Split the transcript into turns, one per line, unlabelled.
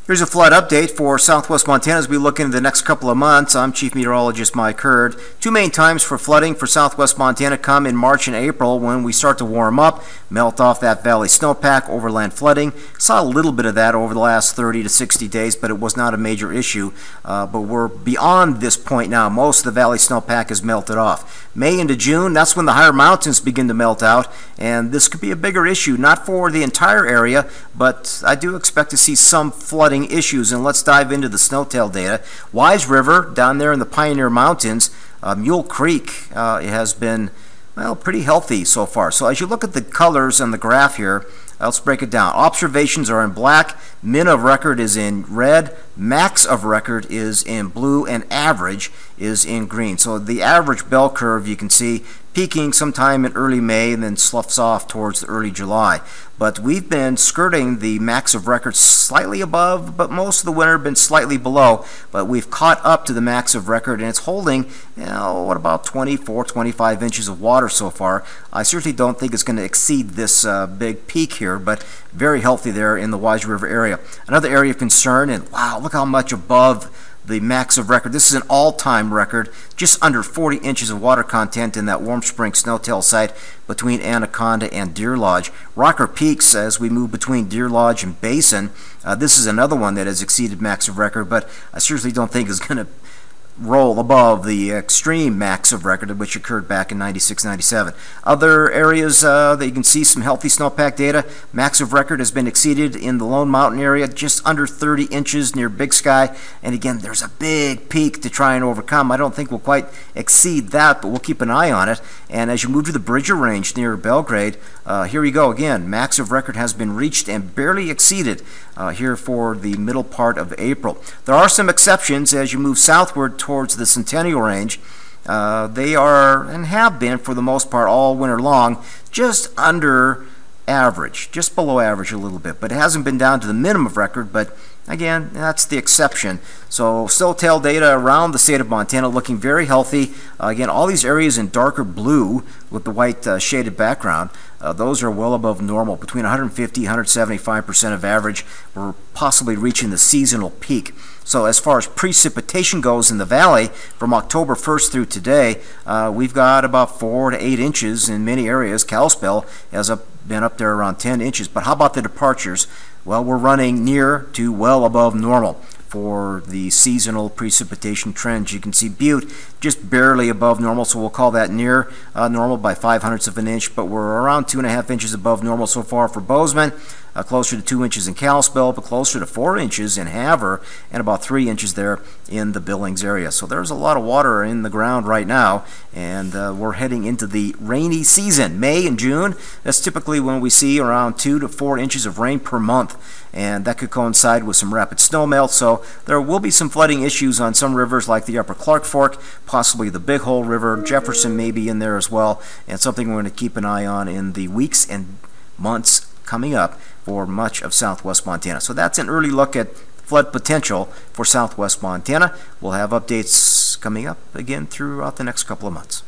Here's a flood update for southwest Montana as we look into the next couple of months. I'm Chief Meteorologist Mike Heard. Two main times for flooding for southwest Montana come in March and April when we start to warm up, melt off that valley snowpack, overland flooding. Saw a little bit of that over the last 30 to 60 days, but it was not a major issue. But we're beyond this point now. Most of the valley snowpack is melted off. May into June, that's when the higher mountains begin to melt out, and this could be a bigger issue, not for the entire area, but I do expect to see some flooding issues. And let's dive into the snotel data. Wise River down there in the Pioneer Mountains, Mule Creek has been, well, pretty healthy so far. So as you look at the colors on the graph here, let's break it down. Observations are in black, min of record is in red, max of record is in blue, and average is in green. So the average bell curve you can see peaking sometime in early May and then sloughs off towards early July. But we've been skirting the max of record slightly above, but most of the winter been slightly below. But we've caught up to the max of record, and it's holding, you know, what about 24, 25 inches of water so far. I certainly don't think it's going to exceed this big peak here, but very healthy there in the Wise River area. Another area of concern, and wow, look how much above the max of record. This is an all-time record, just under 40 inches of water content in that Warm Spring Snotel site between Anaconda and Deer Lodge. Rocker Peaks, as we move between Deer Lodge and Basin, this is another one that has exceeded max of record, but I seriously don't think is going to roll above the extreme max of record, which occurred back in 96-97. Other areas that you can see some healthy snowpack data. Max of record has been exceeded in the Lone Mountain area, just under 30 inches near Big Sky. And again, there's a big peak to try and overcome. I don't think we'll quite exceed that, but we'll keep an eye on it. And as you move to the Bridger Range near Belgrade, here we go again. Max of record has been reached and barely exceeded here for the middle part of April. There are some exceptions as you move southward towards the Centennial Range. They are, and have been for the most part all winter long, just under average, just below average a little bit, but it hasn't been down to the minimum of record. But again, that's the exception. So snotel data around the state of Montana looking very healthy. Again, all these areas in darker blue with the white shaded background, those are well above normal, between 150 and 175% of average. We're possibly reaching the seasonal peak. So as far as precipitation goes in the valley, from October 1st through today, we've got about 4 to 8 inches in many areas. Kalispell has been up there around 10 inches. But how about the departures? Well, we're running near to well above normal for the seasonal precipitation trends. You can see Butte just barely above normal, so we'll call that near normal by 0.05 of an inch, but we're around 2.5 inches above normal so far for Bozeman, closer to 2 inches in Kalispell, but closer to 4 inches in Havre, and about 3 inches there in the Billings area. So there's a lot of water in the ground right now, and we're heading into the rainy season. May and June, that's typically when we see around 2 to 4 inches of rain per month, and that could coincide with some rapid snowmelt. So there will be some flooding issues on some rivers like the Upper Clark Fork, possibly the Big Hole River. Jefferson may be in there as well, and something we're going to keep an eye on in the weeks and months coming up for much of southwest Montana. So that's an early look at flood potential for southwest Montana. We'll have updates coming up again throughout the next couple of months.